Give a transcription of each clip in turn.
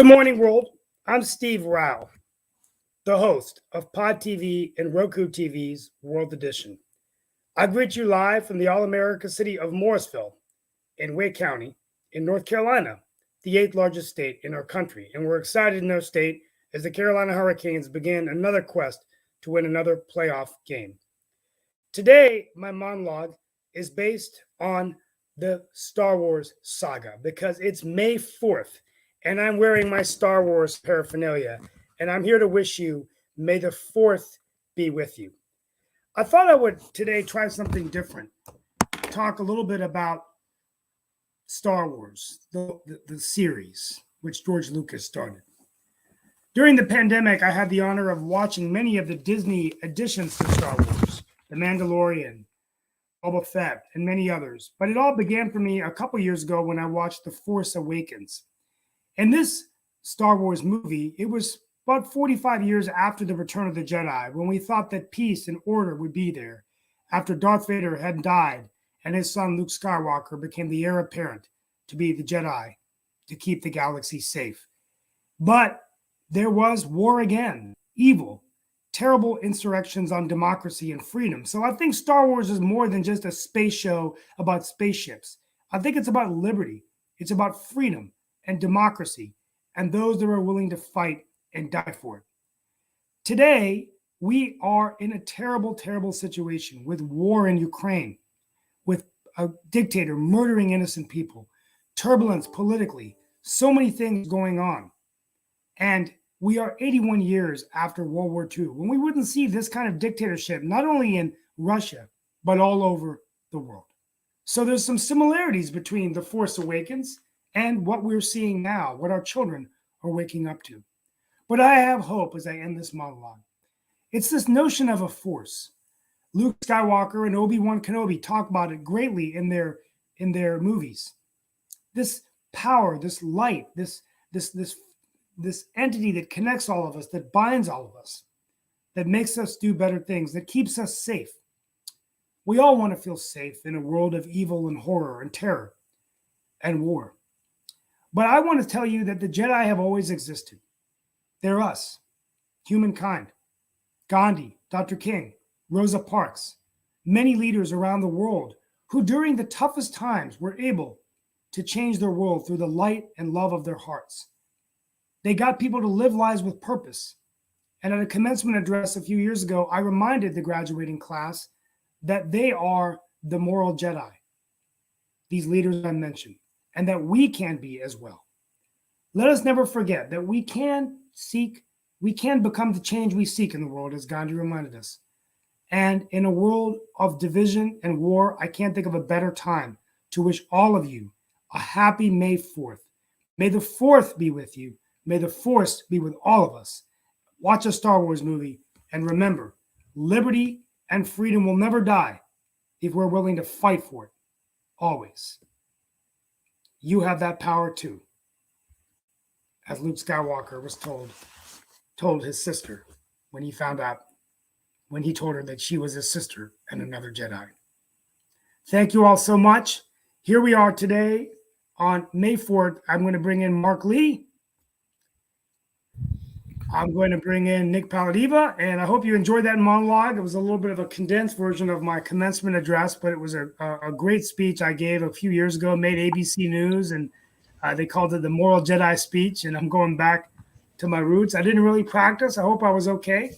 Good morning, world. I'm Steve Rao, the host of Pod TV and Roku TV's World Edition. I greet you live from the All-America city of Morrisville in Wake County in North Carolina, the 8th largest state in our country. And we're excited in our state as the Carolina Hurricanes begin another quest to win another playoff game. Today, my monologue is based on the Star Wars saga because it's May 4th. And I'm wearing my Star Wars paraphernalia, and I'm here to wish you, may the 4th be with you. I thought I would today try something different, talk a little bit about Star Wars, the series, which George Lucas started. During the pandemic, I had the honor of watching many of the Disney additions to Star Wars, The Mandalorian, Boba Fett, and many others. But it all began for me a couple years ago when I watched The Force Awakens. In this Star Wars movie, it was about 45 years after the Return of the Jedi, when we thought that peace and order would be there, after Darth Vader had died and his son Luke Skywalker became the heir apparent to be the Jedi, to keep the galaxy safe. But there was war again, evil, terrible insurrections on democracy and freedom. So I think Star Wars is more than just a space show about spaceships. I think it's about liberty. It's about freedom and democracy, and those that are willing to fight and die for it. Today, we are in a terrible, terrible situation with war in Ukraine, with a dictator murdering innocent people, turbulence politically, so many things going on. And we are 81 years after World War II, when we wouldn't see this kind of dictatorship, not only in Russia, but all over the world. So there's some similarities between The Force Awakens and what we're seeing now, what our children are waking up to. But I have hope as I end this monologue. It's this notion of a force. Luke Skywalker and Obi-Wan Kenobi talk about it greatly in their movies. This power, this light, this entity that connects all of us, that binds all of us, that makes us do better things, that keeps us safe. We all want to feel safe in a world of evil and horror and terror and war. But I want to tell you that the Jedi have always existed. They're us, humankind. Gandhi, Dr. King, Rosa Parks, many leaders around the world who during the toughest times were able to change their world through the light and love of their hearts. They got people to live lives with purpose. And at a commencement address a few years ago, I reminded the graduating class that they are the moral Jedi, these leaders I mentioned, and that we can be as well. Let us never forget that we can become the change we seek in the world, as Gandhi reminded us. And in a world of division and war, I can't think of a better time to wish all of you a happy May 4th. May the 4th be with you. May the Force be with all of us. Watch a Star Wars movie and remember, liberty and freedom will never die if we're willing to fight for it, always. You have that power too, as Luke Skywalker was told his sister when he told her that she was his sister and another Jedi. Thank you all so much. Here we are today on May 4th. I'm going to bring in Mark Lee. I'm going to bring in Nick Paladiva, and I hope you enjoyed that monologue. It was a little bit of a condensed version of my commencement address, but it was a great speech I gave a few years ago, made ABC News, and they called it the Moral Jedi speech, and I'm going back to my roots. I didn't really practice. I hope I was okay.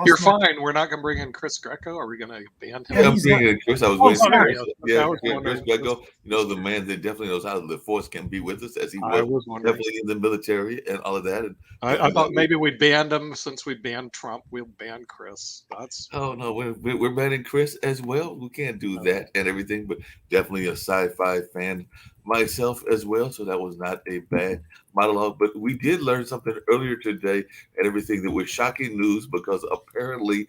You're fine. We're not going to bring in Chris Greco. Are we going to ban him? Yeah, I'm bringing in Chris. I was waiting for Chris. Yeah, Chris Greco. The man that definitely knows how the Force can be with us, as he was definitely in the military and all of that. And I thought maybe we banned him since we banned Trump. We'll ban Chris. Oh no, we're banning Chris as well. We can't do that and everything, but definitely a sci-fi fan myself as well. So that was not a bad monologue. But we did learn something earlier today and everything that was shocking news, because apparently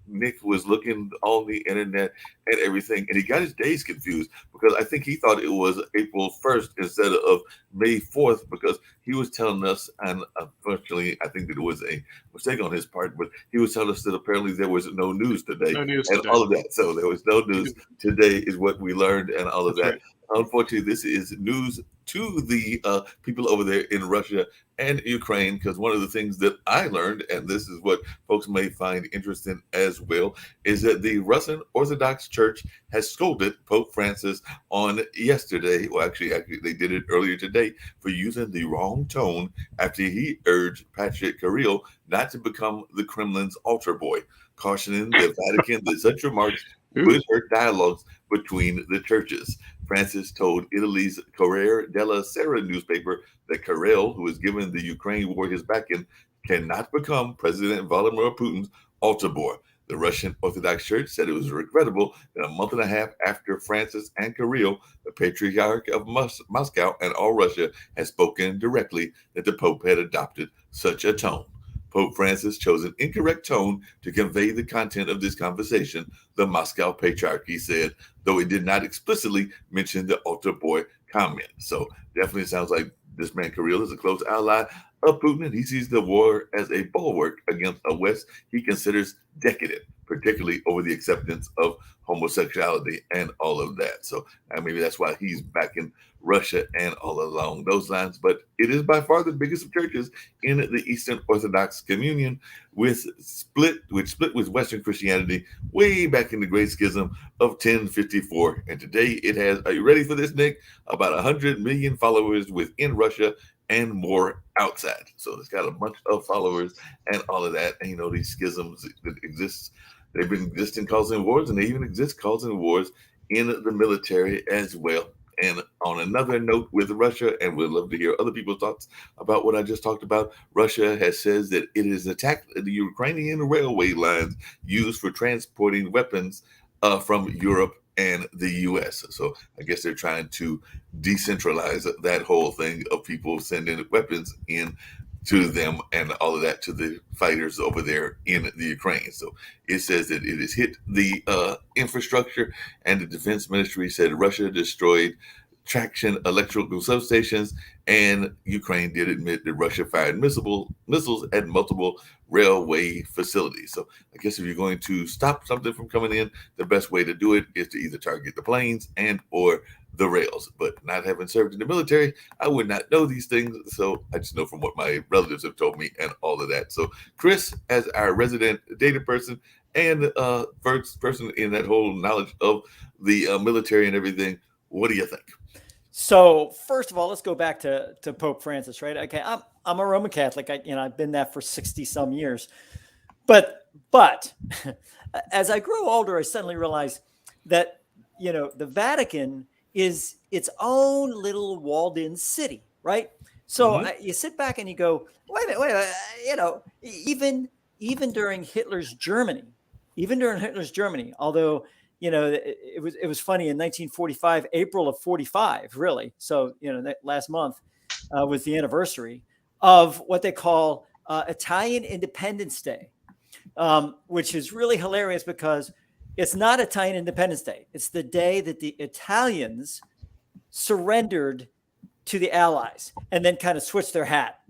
Nick was looking on the internet and everything, and he got his days confused, because I think he thought it was April 1st instead of May 4th, because he was telling us, and unfortunately I think that it was a mistake on his part, but he was telling us that apparently there was no news today. No news and today. All of that. So there was no news today is what we learned, and all of that. Right. Unfortunately, this is news to the people over there in Russia and Ukraine, because one of the things that I learned, and this is what folks may find interesting as well, is that the Russian Orthodox Church has scolded Pope Francis on yesterday. Well, actually, they did it earlier today for using the wrong tone after he urged Patrick Kirill not to become the Kremlin's altar boy, cautioning the Vatican that such remarks would hurt dialogues between the churches. Francis told Italy's Corriere della Sera newspaper that Kirill, who has given the Ukraine war his backing, cannot become President Vladimir Putin's altar boy. The Russian Orthodox Church said it was regrettable that a month and a half after Francis and Kirill, the Patriarch of Moscow and all Russia, had spoken directly that the Pope had adopted such a tone. Pope Francis chose an incorrect tone to convey the content of this conversation, the Moscow Patriarchy said, though it did not explicitly mention the altar boy comment. So definitely sounds like this man Kirill is a close ally of Putin, and he sees the war as a bulwark against a West he considers decadent, particularly over the acceptance of homosexuality and all of that. So maybe that's why he's back in Russia and all along those lines. But it is by far the biggest of churches in the Eastern Orthodox Communion, which split with Western Christianity way back in the Great Schism of 1054. And today it has, are you ready for this, Nick? About 100 million followers within Russia and more outside. So it's got a bunch of followers and all of that. And these schisms that exist, they've been existing causing wars, and they even exist causing wars in the military as well. And on another note with Russia, and we'd love to hear other people's thoughts about what I just talked about, Russia has said that it has attacked the Ukrainian railway lines used for transporting weapons from Europe and the U.S. So I guess they're trying to decentralize that whole thing of people sending weapons in to them and all of that to the fighters over there in the Ukraine. So it says that it has hit the infrastructure, and the defense ministry said Russia destroyed traction electrical substations, and Ukraine did admit that Russia fired missiles at multiple railway facilities. So I guess if you're going to stop something from coming in, the best way to do it is to either target the planes and or the rails. But not having served in the military, I would not know these things. So I just know from what my relatives have told me and all of that. So Chris, as our resident data person and first person in that whole knowledge of the military and everything, what do you think? So first of all, let's go back to Pope Francis, right? Okay, I'm a Roman Catholic. I've been that for 60 some years, but as I grew older, I suddenly realized that the Vatican is its own little walled-in city, right? So you sit back and you go, wait a minute, even during Hitler's Germany, although. It was funny in 1945, April of 45, really. So, that last month was the anniversary of what they call Italian Independence Day, which is really hilarious because it's not Italian Independence Day. It's the day that the Italians surrendered to the Allies and then kind of switched their hat.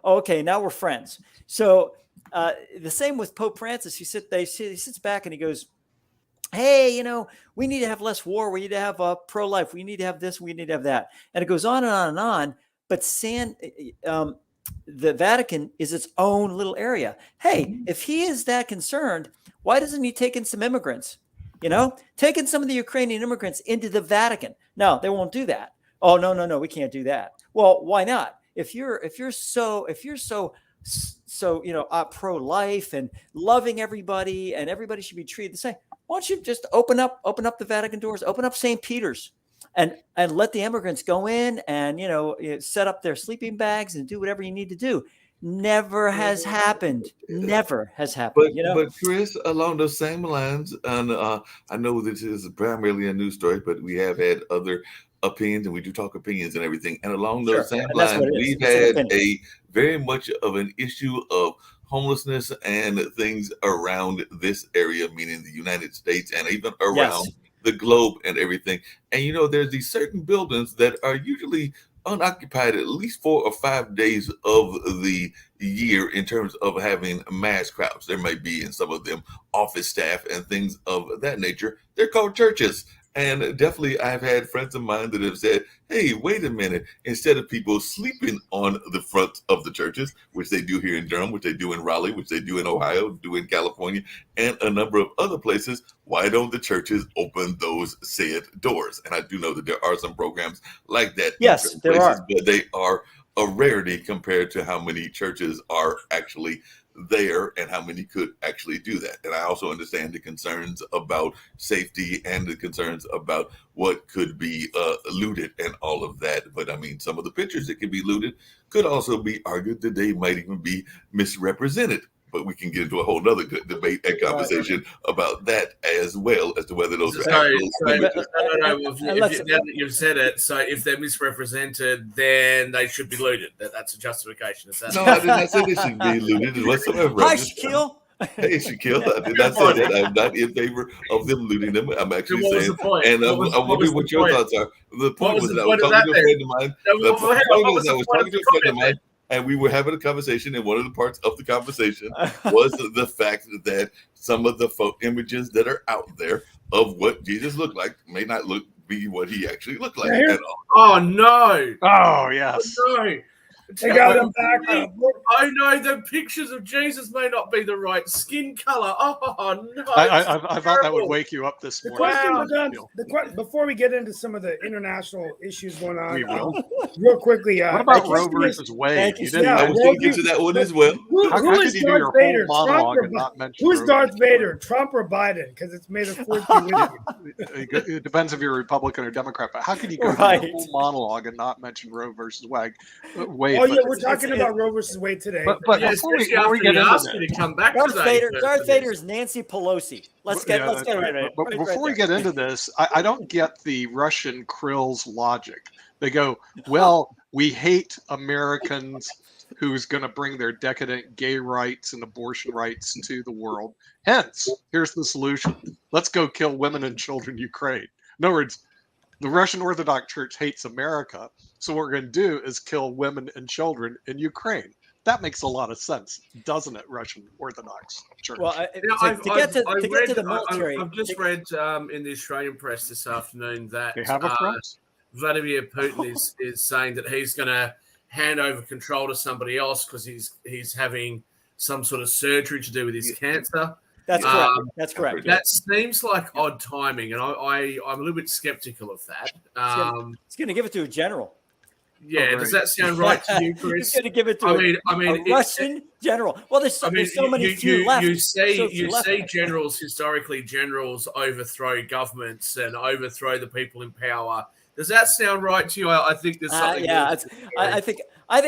Okay, now we're friends. So the same with Pope Francis. He sits back and he goes, hey, we need to have less war. We need to have pro-life. We need to have this. We need to have that. And it goes on and on and on. But the Vatican is its own little area. Hey, if he is that concerned, why doesn't he take in some immigrants? Taking some of the Ukrainian immigrants into the Vatican. No, they won't do that. Oh, no, we can't do that. Well, why not? If you're so pro-life and loving everybody and everybody should be treated the same, why don't you just open up the Vatican doors, open up St. Peter's and let the immigrants go in and, set up their sleeping bags and do whatever you need to do. Never has happened. But Chris, along those same lines, and I know this is primarily a news story, but we have had other opinions, and we do talk opinions and everything. And along those same lines, we've had a very much of an issue of homelessness and things around this area, meaning the United States and even around the globe and everything. And there's these certain buildings that are usually unoccupied at least 4 or 5 days of the year in terms of having mass crowds. There might be in some of them office staff and things of that nature. They're called churches. And definitely, I've had friends of mine that have said, hey, wait a minute, instead of people sleeping on the front of the churches, which they do here in Durham, which they do in Raleigh, which they do in Ohio, do in California, and a number of other places, why don't the churches open those said doors? And I do know that there are some programs like that Yes, in there places, are. but they are a rarity compared to how many churches are actually there and how many could actually do that. And I also understand the concerns about safety and the concerns about what could be looted and all of that. But I mean, some of the pictures that could be looted could also be argued that they might even be misrepresented. But we can get into a whole nother good debate and conversation about that as well, as to whether those are actual images. No. Now that you've said it, so if they're misrepresented, then they should be looted. That's a justification. Is that? No, I did not say they should be looted whatsoever. Hi, Shaquille. Hey, Shaquille, I did not say that. I'm not in favor of them looting them. I'm actually What was saying, the point? and I'm What wondering was what the your point? thoughts are. The point was was that the I was point of talking to a that friend of mine. The point was I was talking to a friend of mine, and we were having a conversation, and one of the parts of the conversation was the fact that some of the images that are out there of what Jesus looked like may not be what he actually looked like at all. Oh no! Oh yes. Oh, no! They got them back. I know the pictures of Jesus may not be the right skin color. Oh no! I thought that would wake you up this The morning. question, before we get into some of the international issues going on, We will. Real quickly. What about the Roe question is- versus Wade? Thank you, You didn't I Yeah, was Roe going to get to v. that one as well. Who How is could you do Darth your Vader? whole Trump monologue or and not mention Who's Roe Darth versus Vader? Trump or Biden? Because it's made a force be with you. It depends if you're a Republican or Democrat. But how can you go Right. through the whole monologue and not mention Roe versus Wade? Oh But, yeah, we're talking about Roe versus Wade today. but Yeah, before we especially get after into he asked that, me to come back Darth today. Vader. Darth Vader is Nancy Pelosi. Let's get that's rid right. of it. But Right before we there. get into this, I don't get the Russian Krill's logic. They go, well, we hate Americans who's going to bring their decadent gay rights and abortion rights to the world. Hence, here's the solution. Let's go kill women and children in Ukraine. In other words, the Russian Orthodox Church hates America. So what we're going to do is kill women and children in Ukraine. That makes a lot of sense, doesn't it, Russian Orthodox Church? Well, to get to the military, I've just read in the Australian press this afternoon that They have a press? Vladimir Putin is saying that he's going to hand over control to somebody else because he's having some sort of surgery to do with his cancer. That's correct. That's correct. That seems like odd timing, and I'm a little bit skeptical of that. He's going to give it to a general. Yeah, does that sound right to you, Chris? He's going to give it to a Russian general. Well, there's so many few left. You see generals overthrow governments and overthrow the people in power. Does that sound right to you? I think there's something. I think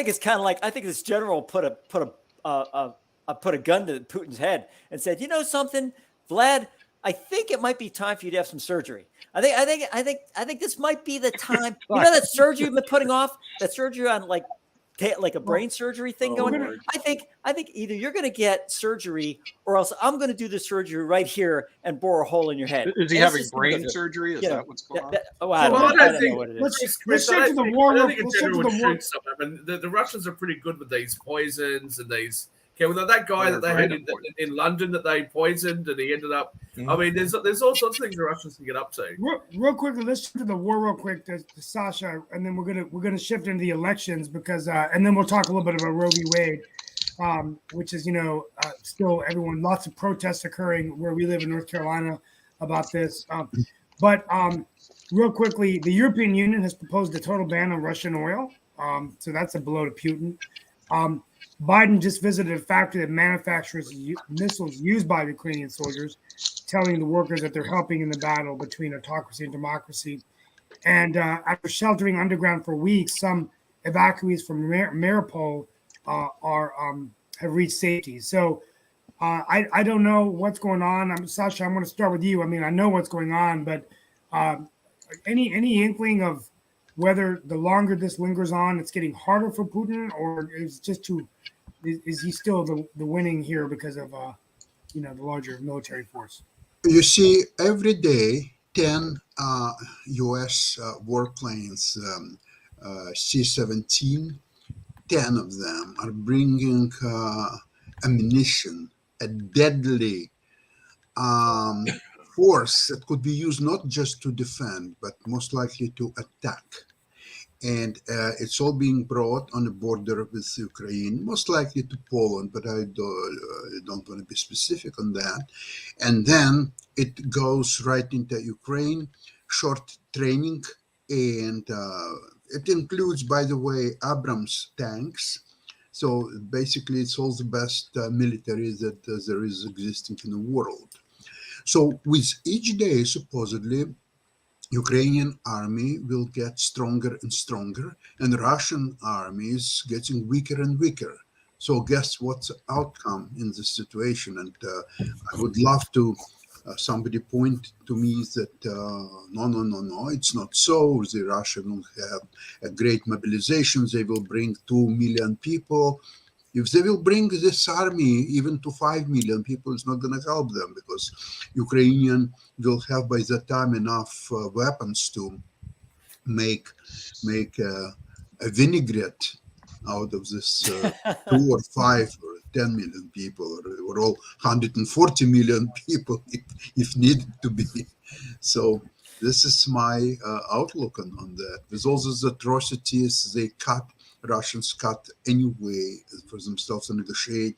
it's kind of like this general put a gun to Putin's head and said, you know something, Vlad, I think it might be time for you to have some surgery. I think this might be the time. You know that surgery you've been putting off? That surgery on like a brain surgery thing going on? I think either you're going to get surgery or else I'm going to do the surgery right here and bore a hole in your head. Is he having brain surgery? Is that what's going on? I don't think. know what it is. Let's shift to the war. I don't think a general would shoot someone. I mean, the Russians are pretty good with these poisons and these. Okay, well, that guy that they had in London that they poisoned and he ended up. I mean, there's all sorts of things the Russians can get up to. Real quickly, let's shift to the war real quick to Sasha, and then we're gonna shift into the elections because, and then we'll talk a little bit about Roe v. Wade, which is still everyone lots of protests occurring where we live in North Carolina about this. But real quickly, the European Union has proposed a total ban on Russian oil, so that's a blow to Putin. Biden just visited a factory that manufactures missiles used by Ukrainian soldiers, telling the workers that they're helping in the battle between autocracy and democracy. And after sheltering underground for weeks, some evacuees from Mariupol have reached safety. So I don't know what's going on. Sasha, I'm going to start with you. I mean, I know what's going on, but any inkling of whether the longer this lingers on, it's getting harder for Putin, or is he still the winning here because of the larger military force? You see, every day 10 U.S. warplanes, C-17, 10 of them are bringing ammunition, a deadly force that could be used not just to defend, but most likely to attack. And it's all being brought on the border with Ukraine, most likely to Poland, but I don't want to be specific on that. And then it goes right into Ukraine, short training, and it includes, by the way, Abrams tanks. So basically, it's all the best military that there is existing in the world. So with each day, supposedly, Ukrainian army will get stronger and stronger, and the Russian army is getting weaker and weaker. So guess what's the outcome in this situation? And I would love to somebody point to me that no, it's not so. The Russia will have a great mobilization. They will bring 2 million people. If they will bring this army even to 5 million people, it's not going to help them, because Ukrainian will have by that time enough weapons to make a vinaigrette out of this 2 or 5 or 10 million people, or all 140 million people if needed to be. So this is my outlook on that. With all those atrocities, Russians cut anyway for themselves to negotiate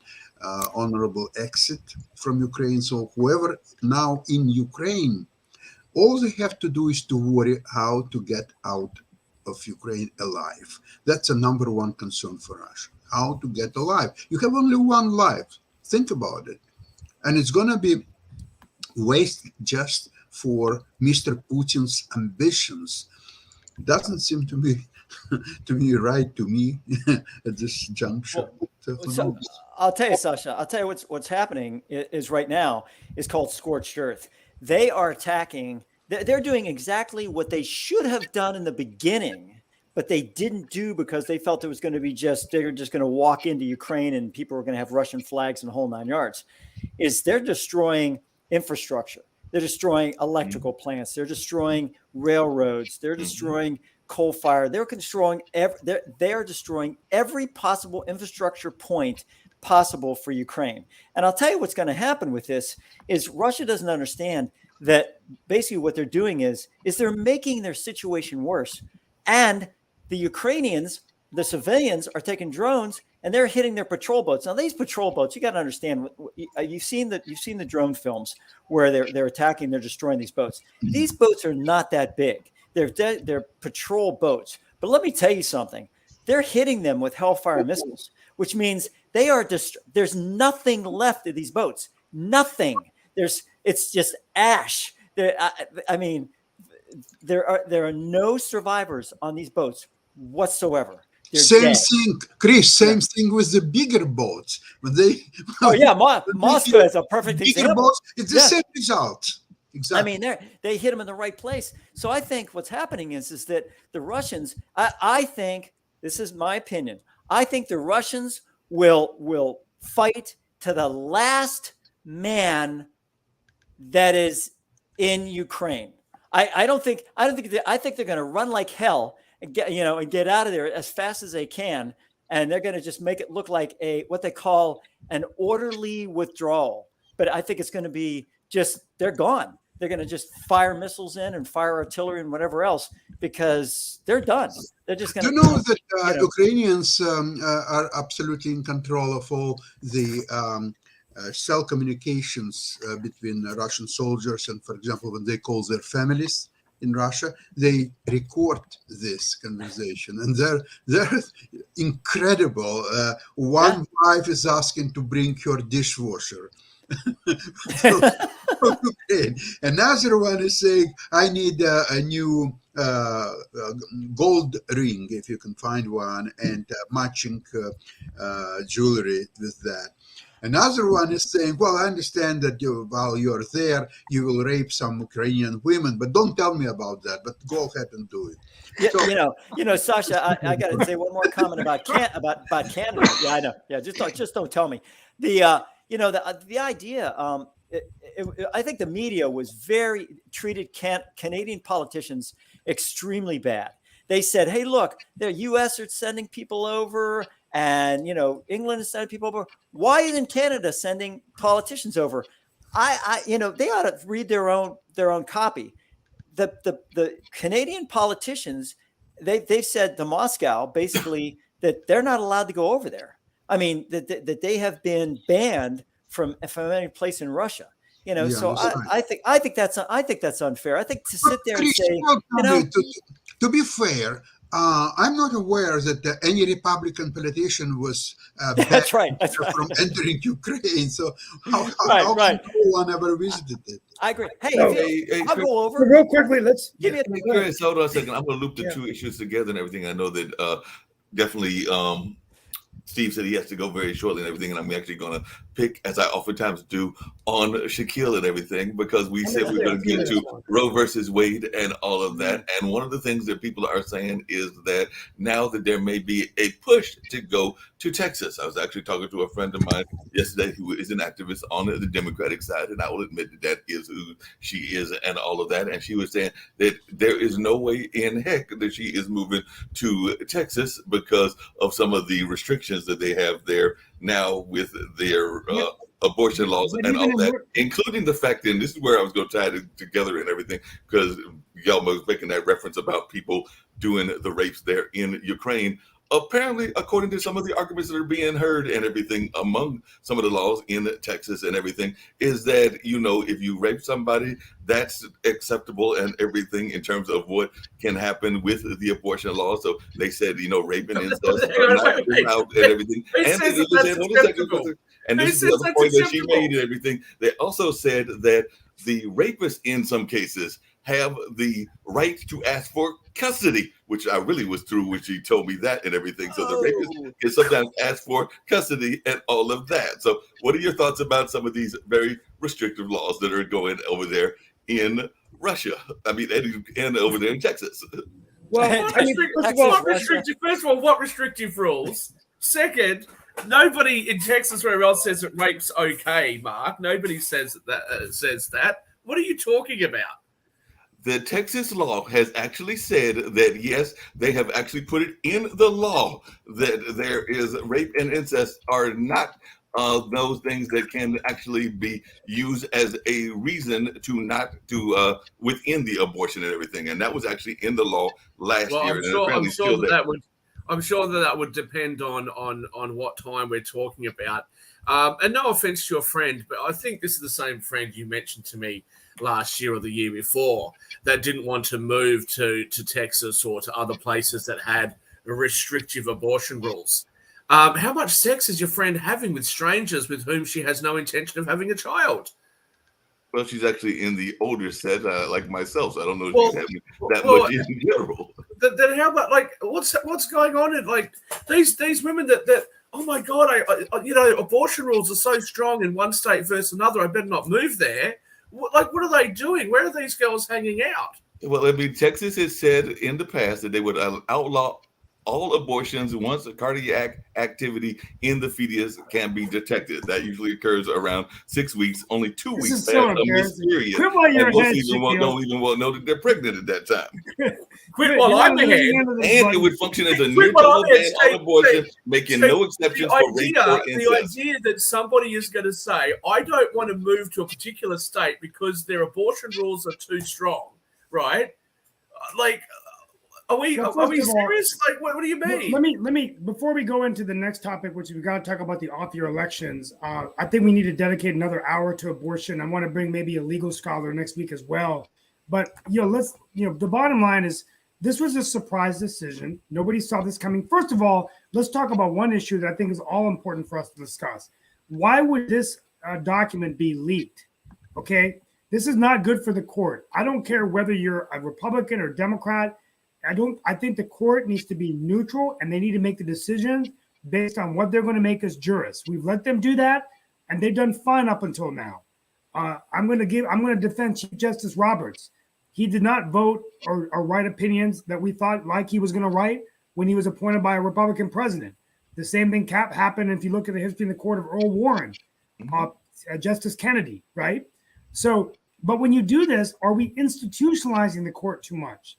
honorable exit from Ukraine. So whoever now in Ukraine, all they have to do is to worry how to get out of Ukraine alive. That's a number one concern for Russia, how to get alive. You have only one life. Think about it. And it's going to be waste just for Mr. Putin's ambitions. Doesn't seem to be right to me at this juncture. So I'll tell you, Sasha, I'll tell you what's happening is right now is called scorched earth. They are attacking. They're doing exactly what they should have done in the beginning, but they didn't do because they felt it was going to be they're just going to walk into Ukraine and people were going to have Russian flags and the whole 9 yards. Is they're destroying infrastructure. They're destroying electrical plants. They're destroying railroads. They're destroying coal fire. They're destroying every possible infrastructure point possible for Ukraine. And I'll tell you what's going to happen with this is Russia doesn't understand that basically what they're doing is they're making their situation worse. And the Ukrainians, the civilians, are taking drones and they're hitting their patrol boats. Now, these patrol boats, you got to understand, you've seen the drone films where they're attacking, they're destroying these boats. These boats are not that big. They're patrol boats. But let me tell you something. They're hitting them with Hellfire missiles, which means there's nothing left of these boats. Nothing. It's just ash. There are no survivors on these boats whatsoever. Same thing, Chris. Same thing with the bigger boats. When they Moscow is a perfect example. Boats, it's the same result. Exactly. I mean, they hit them in the right place. So I think what's happening is that the Russians. I think this is my opinion. I think the Russians will fight to the last man that is in Ukraine. I think they're going to run like hell and get out of there as fast as they can, and they're going to just make it look like what they call an orderly withdrawal. But I think it's going to be they're gone. They're going to just fire missiles in and fire artillery and whatever else because they're done. They're just going to. You know that Ukrainians are absolutely in control of all the cell communications between Russian soldiers, and for example, when they call their families in Russia, they record this conversation, and they're incredible. One wife is asking to bring her dishwasher. Another one is saying, I need a new gold ring, if you can find one, and matching jewelry with that. Another one is saying, well, I understand that while you're there, you will rape some Ukrainian women, but don't tell me about that, but go ahead and do it. Yeah, so, Sasha, I got to say one more comment about Canada. Yeah, I know. Yeah, just don't tell me. The idea, I think the media was treated Canadian politicians extremely bad. They said, hey, look, the U.S. are sending people over and, England is sending people over. Why isn't Canada sending politicians over? they ought to read their own copy. The Canadian politicians, they've said to Moscow basically that they're not allowed to go over there. I mean, that they have been banned from any place in Russia. So I think that's unfair. I think to sit there and say, to be fair, I'm not aware that any Republican politician was that's right from entering Ukraine. So how right. no one ever visited it? I agree. Hey, Hey, I'll Chris, go over. Real quickly, let's Give me Chris, hold on a second. I'm going to loop the two issues together and everything. I know that definitely Steve said he has to go very shortly and everything, and I'm actually going to pick, as I oftentimes do, on Shaquille and everything, because we said we're going to get to Roe versus Wade and all of that. And one of the things that people are saying is that now that there may be a push to go to Texas. I was actually talking to a friend of mine yesterday who is an activist on the Democratic side, and I will admit that is who she is and all of that. And she was saying that there is no way in heck that she is moving to Texas because of some of the restrictions that they have there now with their abortion laws and all that, including the fact that, and this is where I was going to tie it together and everything, because y'all was making that reference about people doing the rapes there in Ukraine. Apparently, according to some of the arguments that are being heard and everything among some of the laws in Texas and everything, is that, if you rape somebody, that's acceptable and everything in terms of what can happen with the abortion law. So they said, rape and incest are not allowed and everything. And this is the other point that she made and everything. They also said that the rapists in some cases have the right to ask for custody, which I really was through when she told me that and everything. So the rapist can sometimes ask for custody and all of that. So what are your thoughts about some of these very restrictive laws that are going over there in Russia? I mean, and over there in Texas. Well, first of all, what restrictive rules? Second, nobody in Texas or else says that rape's okay, Mark. Nobody says that. What are you talking about? The Texas law has actually said that, yes, they have actually put it in the law that there is rape and incest are not those things that can actually be used as a reason to not do within the abortion and everything. And that was actually in the law last year. I'm sure that would depend on what time we're talking about. And no offense to your friend, but I think this is the same friend you mentioned to me last year or the year before that didn't want to move to Texas or to other places that had restrictive abortion rules. How much sex is your friend having with strangers with whom she has no intention of having a child? Well, she's actually in the older set, like myself. So I don't know if she's having that much in general. Then how about what's going on in these women that oh my God, abortion rules are so strong in one state versus another. I better not move there. What are they doing? Where are these girls hanging out? Well, I mean, Texas has said in the past that they would outlaw all abortions once a cardiac activity in the fetus can be detected. That usually occurs around 6 weeks, only 2 weeks after a miscarriage. And most people don't even know that they're pregnant at that time. Quit while I'm ahead. And it would function as a neutral ban on abortion, making no exceptions for rape or incest. The idea that somebody is going to say, I don't want to move to a particular state because their abortion rules are too strong, right? Are we serious? What do you mean? Let me before we go into the next topic, which we've got to talk about the off-year elections. I think we need to dedicate another hour to abortion. I want to bring maybe a legal scholar next week as well. But the bottom line is this was a surprise decision. Nobody saw this coming. First of all, let's talk about one issue that I think is all important for us to discuss. Why would this document be leaked? Okay, this is not good for the court. I don't care whether you're a Republican or Democrat. I think the court needs to be neutral and they need to make the decision based on what they're going to make as jurists. We've let them do that and they've done fine up until now. I'm going to defend Chief Justice Roberts. He did not vote or write opinions that we thought like he was going to write when he was appointed by a Republican president. The same thing happened if you look at the history in the court of Earl Warren, Justice Kennedy, right? So, but when you do this, are we institutionalizing the court too much?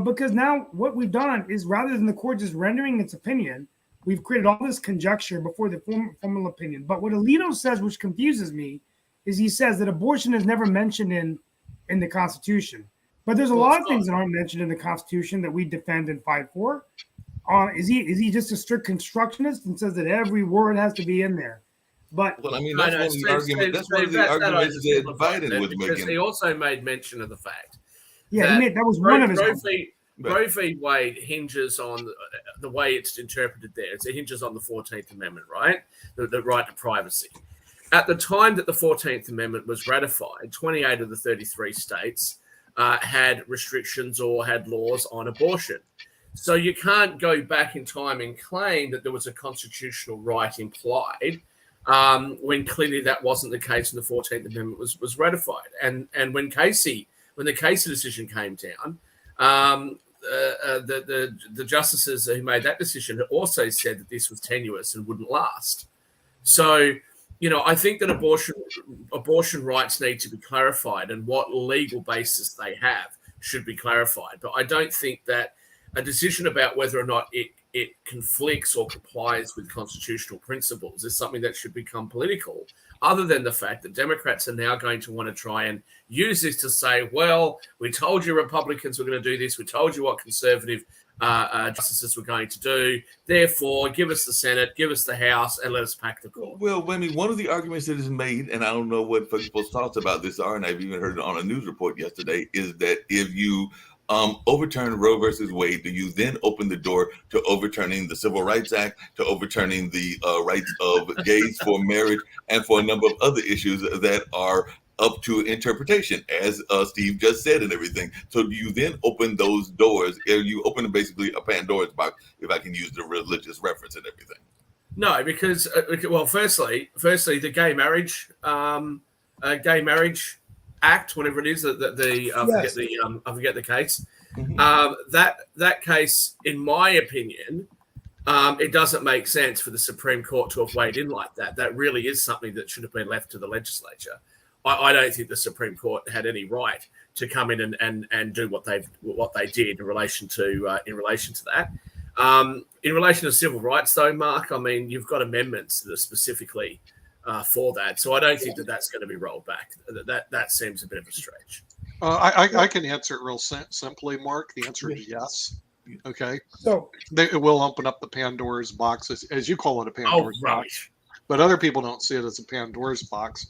Because now what we've done is rather than the court just rendering its opinion, we've created all this conjecture before the formal opinion. But what Alito says, which confuses me, is he says that abortion is never mentioned in the Constitution. But there's a lot of things that aren't mentioned in the Constitution that we defend and fight for. Is he just a strict constructionist and says that every word has to be in there? But well, I mean, that's one of the arguments. That's one of the arguments that Biden was making. He also made mention of the fact. Yeah, that was one of his. Roe v. Wade hinges on the way it's interpreted there. It hinges on the 14th Amendment, right? The right to privacy. At the time that the 14th Amendment was ratified, 28 of the 33 states had restrictions or had laws on abortion. So you can't go back in time and claim that there was a constitutional right implied when clearly that wasn't the case when the 14th Amendment was ratified. And when the Casey decision came down, the justices who made that decision had also said that this was tenuous and wouldn't last. So, I think that abortion rights need to be clarified, and what legal basis they have should be clarified. But I don't think that a decision about whether or not it conflicts or complies with constitutional principles is something that should become political, other than the fact that Democrats are now going to want to try and use this to say, well, we told you Republicans were going to do this. We told you what conservative justices were going to do. Therefore, give us the Senate, give us the House, and let us pack the court. Well, I mean, one of the arguments that is made, and I don't know what people's thoughts about this are, and I've even heard it on a news report yesterday, is that if you overturn Roe versus Wade, do you then open the door to overturning the Civil Rights Act, to overturning the rights of gays for marriage, and for a number of other issues that are up to interpretation, as Steve just said and everything? So do you then open those doors? You open basically a Pandora's box, if I can use the religious reference and everything? No, because, firstly, the gay marriage Act, whatever it is, I forget the case. Mm-hmm. That case, in my opinion, it doesn't make sense for the Supreme Court to have weighed in like that. That really is something that should have been left to the legislature. I don't think the Supreme Court had any right to come in and do what they did in relation to that. In relation to civil rights, though, Mark, I mean, you've got amendments that are specifically for that, so I don't think that that's going to be rolled back. That seems a bit of a stretch. I can answer it real simply, Mark. The answer is yes. Okay, so it will open up the Pandora's box, as you call it, a Pandora's box. But other people don't see it as a Pandora's box.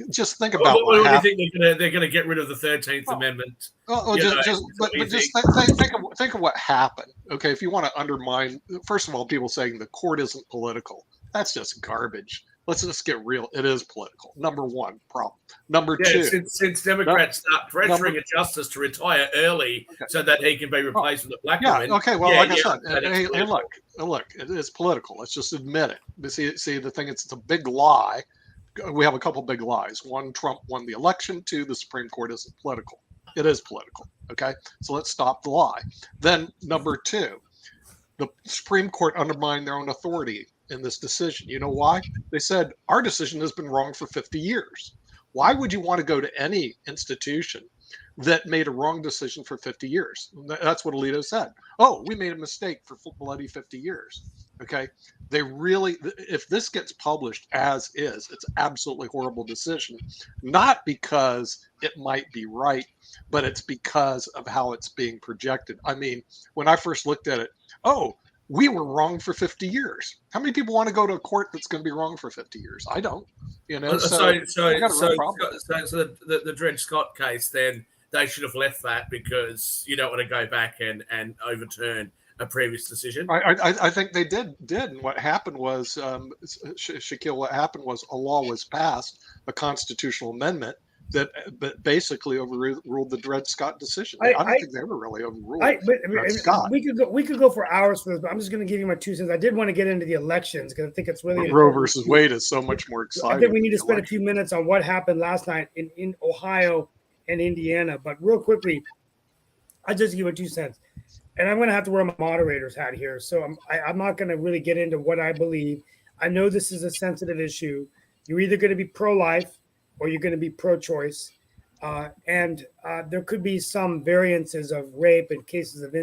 Just think about what happened. Do you think they're going to get rid of the 13th Amendment? Think of what happened. Okay, if you want to undermine, first of all, people saying the court isn't political, that's just garbage. Let's just get real. It is political. Number one problem. Number two. Since Democrats start pressuring a justice to retire early so that he can be replaced with a black woman. Okay. Well, like I said, hey, look, it is political. Let's just admit it. But see, the thing is, it's a big lie. We have a couple big lies. One, Trump won the election. Two, the Supreme Court isn't political. It is political. Okay. So let's stop the lie. Then number two, the Supreme Court undermined their own authority in this decision. You know why? They said our decision has been wrong for 50 years. Why would you want to go to any institution that made a wrong decision for 50 years? That's what Alito said. Oh, we made a mistake for bloody 50 years. Okay. They really, if this gets published as is, it's an absolutely horrible decision, not because it might be right, but it's because of how it's being projected. I mean, when I first looked at it, we were wrong for 50 years. How many people want to go to a court that's going to be wrong for 50 years? I don't. So the Dred Scott case, then they should have left that because you don't want to go back and overturn a previous decision. I think they did. And what happened was, Shaquille, what happened was a law was passed, a constitutional amendment that basically overruled the Dred Scott decision. I don't think they ever really overruled Dred Scott. We could go for hours for this, but I'm just going to give you my 2 cents. I did want to get into the elections because I think it's really Roe versus Wade is so much more exciting. I think we need to spend a few minutes on what happened last night in Ohio and Indiana. But real quickly, I just give you 2 cents. And I'm going to have to wear my moderator's hat here. So I'm not going to really get into what I believe. I know this is a sensitive issue. You're either going to be pro-life or you're going to be pro-choice. And there could be some variances of rape and cases of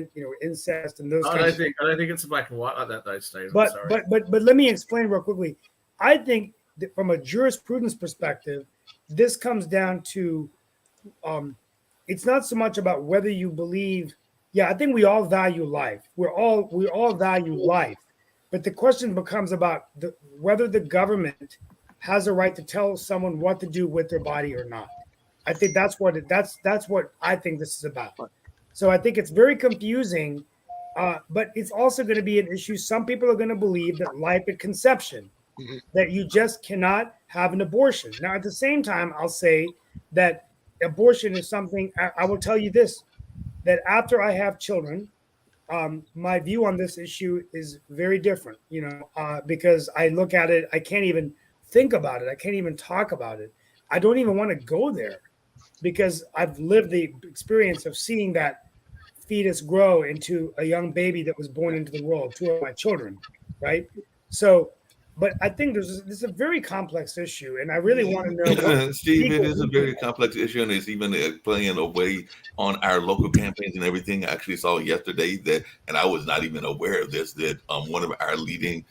incest and those kinds of things. I don't think it's black and white like that, though, Steve. But let me explain real quickly. I think that from a jurisprudence perspective, this comes down to it's not so much about whether you believe. Yeah, I think we all value life. We all value life, but the question becomes about whether the government has a right to tell someone what to do with their body or not. I think that's what I think this is about. So I think it's very confusing, but it's also going to be an issue. Some people are going to believe that life at conception, that you just cannot have an abortion. Now, at the same time, I'll say that abortion is something. I will tell you this: that after I have children, my view on this issue is very different. Because I look at it, I can't even think about it. I can't even talk about it. I don't even want to go there because I've lived the experience of seeing that fetus grow into a young baby that was born into the world, two of my children, right? So, but I think this is a very complex issue, and I really want to know. Steve, it is a very complex issue, and it's even playing a way on our local campaigns and everything. I actually saw yesterday that, and I was not even aware of this, that one of our leading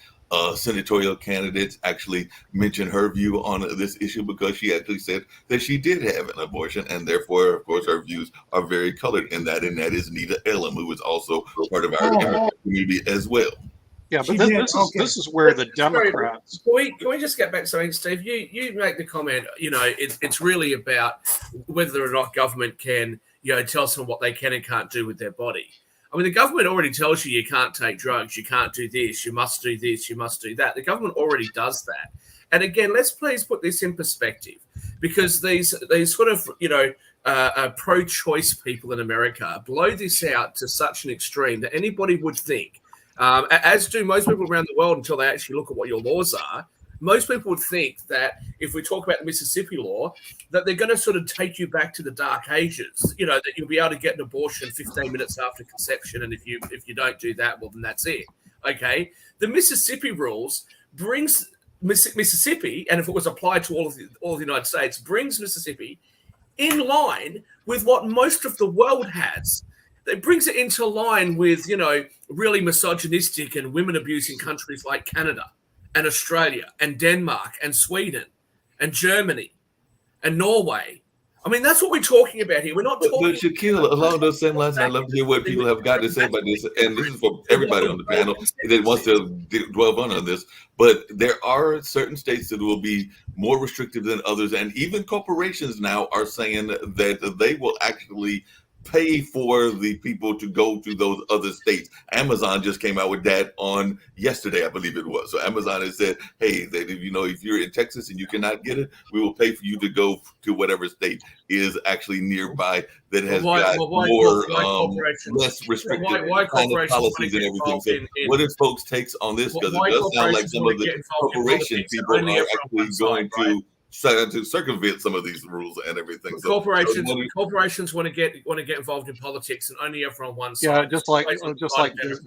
senatorial candidates actually mentioned her view on this issue because she actually said that she did have an abortion, and therefore, of course, her views are very colored in that, and that is Nita Elam, who is also part of our immigrant community as well. Yeah, but this is where the Democrats. Can we just get back to something, Steve? You make the comment. It's really about whether or not government can tell someone what they can and can't do with their body. I mean, the government already tells you can't take drugs, you can't do this, you must do this, you must do that. The government already does that. And again, let's please put this in perspective, because these sort of pro-choice people in America blow this out to such an extreme that anybody would think, as do most people around the world until they actually look at what your laws are. Most people would think that if we talk about the Mississippi law, that they're going to sort of take you back to the dark ages, that you'll be able to get an abortion 15 minutes after conception. And if you don't do that, well, then that's it. Okay. The Mississippi rules brings Mississippi, and if it was applied to all of the United States, brings Mississippi in line with what most of the world has. It brings it into line with, really misogynistic and women abusing countries like Canada and Australia and Denmark and Sweden and Germany and Norway. I mean, that's what we're talking about here. We're not talking. But Shaquille, along those same lines, I'd love to hear what people have got to say about this. And this is for everybody on the panel that wants to dwell on this. But there are certain states that will be more restrictive than others. And even corporations now are saying that they will actually pay for the people to go to those other states. Amazon just came out with that on yesterday, I believe it was. So Amazon has said, hey, that if you're in Texas and you cannot get it, we will pay for you to go to whatever state is actually nearby that has less restrictive policies and everything. So what is folks' takes on this? Because it does sound like some of the corporation people are actually going to circumvent some of these rules and everything. So corporations want to get involved in politics and only ever on one side. Yeah, just like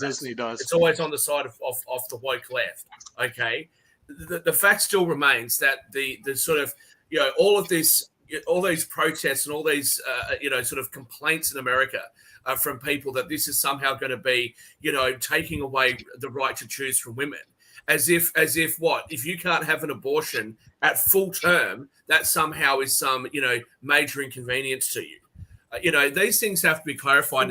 Disney does. It's always on the side of the woke left. Okay, the fact still remains that the sort of all these protests and all these sort of complaints in America from people that this is somehow going to be taking away the right to choose from women. As if what? If you can't have an abortion at full term, that somehow is some, major inconvenience to you. These things have to be clarified.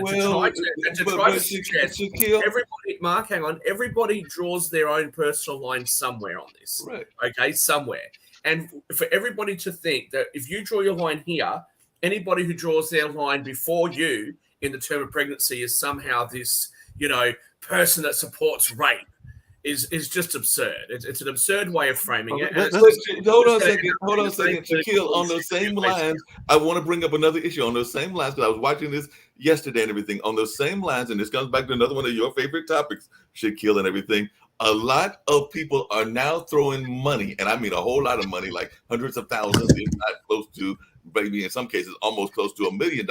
Mark, hang on. Everybody draws their own personal line somewhere on this. Right. Okay, somewhere. And for everybody to think that if you draw your line here, anybody who draws their line before you in the term of pregnancy is somehow this, person that supports rape. Is just absurd. It's an absurd way of framing it. Hold on a second. Shaquille, on those same lines, I want to bring up another issue on those same lines, because I was watching this yesterday and everything. On those same lines, and this comes back to another one of your favorite topics, Shaquille, and everything. A lot of people are now throwing money, and I mean a whole lot of money, like hundreds of thousands, if not close to, maybe in some cases almost close to $1 million,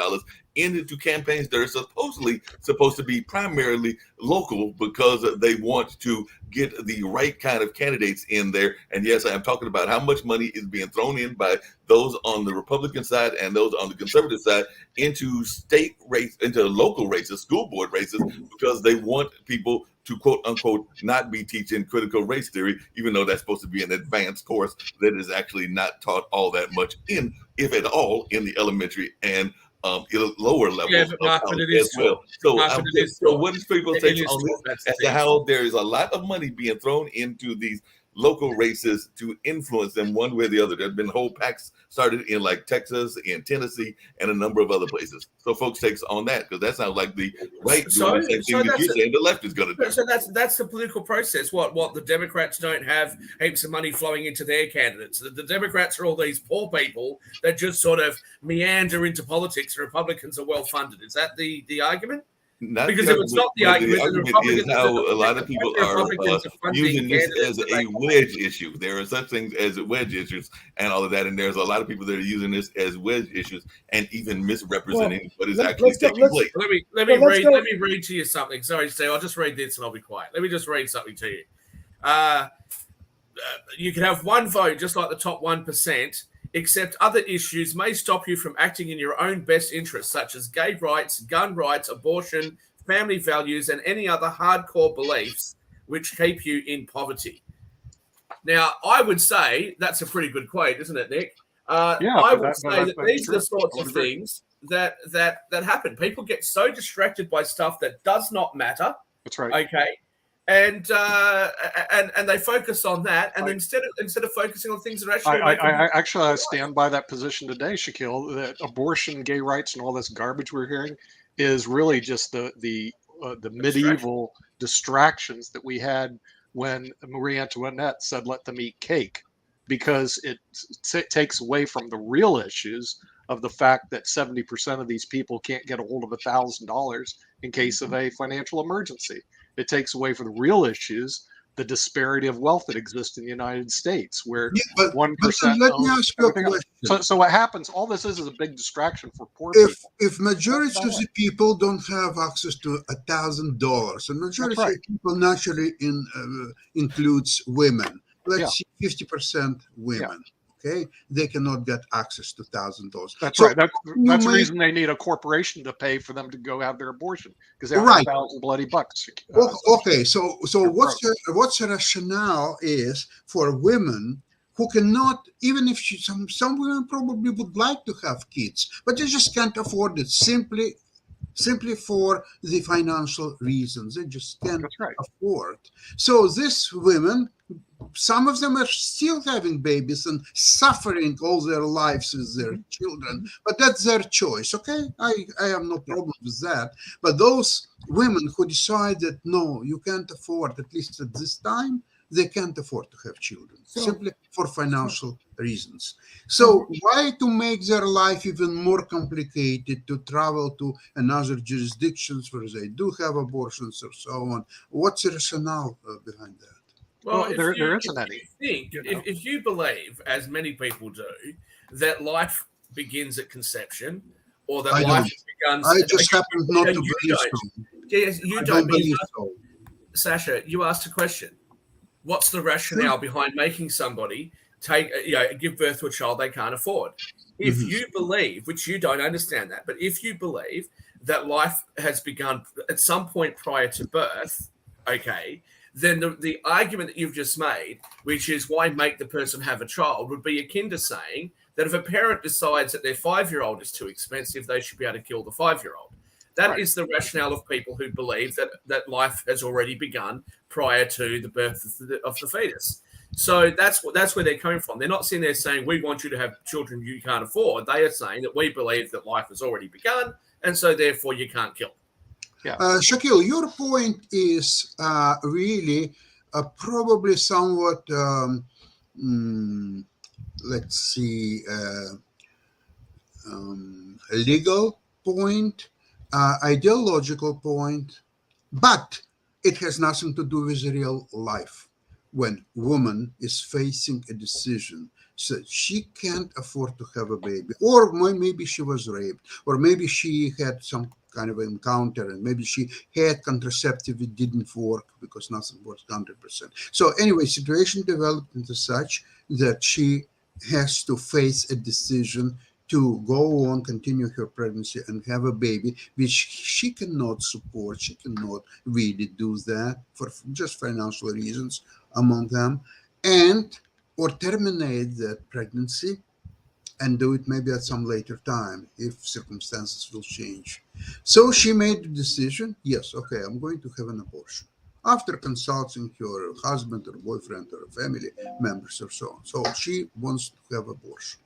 into campaigns that are supposed to be primarily local because they want to get the right kind of candidates in there. And yes, I am talking about how much money is being thrown in by those on the Republican side and those on the conservative side into into local races, school board races, because they want people to quote unquote not be teaching critical race theory, even though that's supposed to be an advanced course that is actually not taught all that much if at all, in the elementary and lower levels Yeah, of but college it is as well. So, so what is people's It take is on taught, this that's the as to thing. how there is a lot of money being thrown into these local races to influence them one way or the other? There have been whole packs started in like Texas, in Tennessee, and a number of other places. So folks takes on that, because that sounds like the right doing the same thing that you're saying the left is going to do. So that's the political process. What the Democrats don't have heaps of money flowing into their candidates. The Democrats are all these poor people that just sort of meander into politics. The Republicans are well funded. Is that the argument? Because if it's not the argument, is how a lot of people are using this as a wedge issue. There are such things as wedge issues and all of that, and there's a lot of people that are using this as wedge issues and even misrepresenting what is actually taking place. Let me read to you something. Sorry, Steve, I'll just read this and I'll be quiet. Let me just read something to you. You can have one vote, just like the top 1%. Except other issues may stop you from acting in your own best interests, such as gay rights, gun rights, abortion, family values, and any other hardcore beliefs which keep you in poverty. Now, I would say that's a pretty good quote, isn't it, Nick? I would say that these are the sorts of things that happen. People get so distracted by stuff that does not matter. That's right. Okay. And they focus on that, and instead of focusing on things that are actually, I stand by that position today, Shaquille. That abortion, gay rights, and all this garbage we're hearing is really just the medieval distractions that we had when Marie Antoinette said, "Let them eat cake," because it takes away from the real issues of the fact that 70% of these people can't get a hold of $1,000 in case of a financial emergency. It takes away from the real issues, the disparity of wealth that exists in the United States, where 1%. Let me ask you a question. So what happens? All this is a big distraction for poor people. If majority of the people don't have access to $1,000, and majority of people naturally includes women. Let's see, 50% women. Yeah. Okay, they cannot get access to $1,000. That's right. That's the reason they need a corporation to pay for them to go have their abortion, because they have $1,000 bloody bucks. Okay, so what's the rationale is for women who cannot, even if some women probably would like to have kids, but they just can't afford it simply for the financial reasons. They just can't afford. So these women, some of them are still having babies and suffering all their lives with their children, but that's their choice. Okay, I have no problem with that. But those women who decide that no, you can't afford, at least at this time, they can't afford to have children simply for financial reasons. So why to make their life even more complicated, to travel to another jurisdictions where they do have abortions or so on? What's the rationale behind that? Well, there isn't any. If you believe, as many people do, that life begins at conception, or that life begins... I just happen not to believe so. Yes, you don't believe so. Sasha, you asked a question. What's the rationale behind making somebody give birth to a child they can't afford? If you believe, which you don't understand that, but if you believe that life has begun at some point prior to birth, okay, then the argument that you've just made, which is why make the person have a child, would be akin to saying that if a parent decides that their 5-year-old is too expensive, they should be able to kill the 5-year-old. That is the rationale of people who believe that life has already begun prior to the birth of the fetus. So that's where they're coming from. They're not sitting there saying, we want you to have children you can't afford. They are saying that we believe that life has already begun, and so therefore you can't kill. Yeah. Shaquille, your point is really probably somewhat, let's see, a legal point, ideological point, but it has nothing to do with real life when woman is facing a decision. So she can't afford to have a baby, or maybe she was raped, or maybe she had some kind of encounter, and maybe she had contraceptive, it didn't work because nothing works 100%. So anyway, situation developed into such that she has to face a decision to go on, continue her pregnancy, and have a baby, which she cannot support. She cannot really do that for just financial reasons, among them, and or terminate that pregnancy and do it maybe at some later time if circumstances will change. So she made the decision, yes, okay, I'm going to have an abortion after consulting her husband or boyfriend or family members or so on. So she wants to have abortion.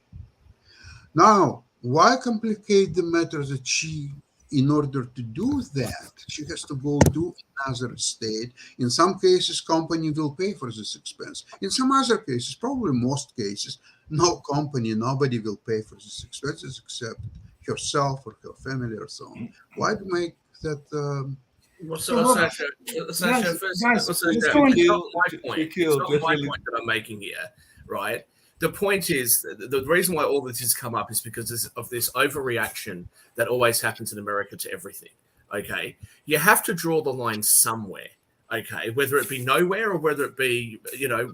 Now, why complicate the matter that she, in order to do that, she has to go to another state? In some cases, company will pay for this expense. In some other cases, probably most cases, no company, nobody will pay for these expenses except herself or her family or so on. Why to make that? Well, So, Sasha, guys, first, let's Sasha, go into- it's not my point. Shaquille, It's not just my really- point that I'm making here, right? The point is, the reason why all this has come up is because of this overreaction that always happens in America to everything, okay? You have to draw the line somewhere, okay? Whether it be nowhere or whether it be,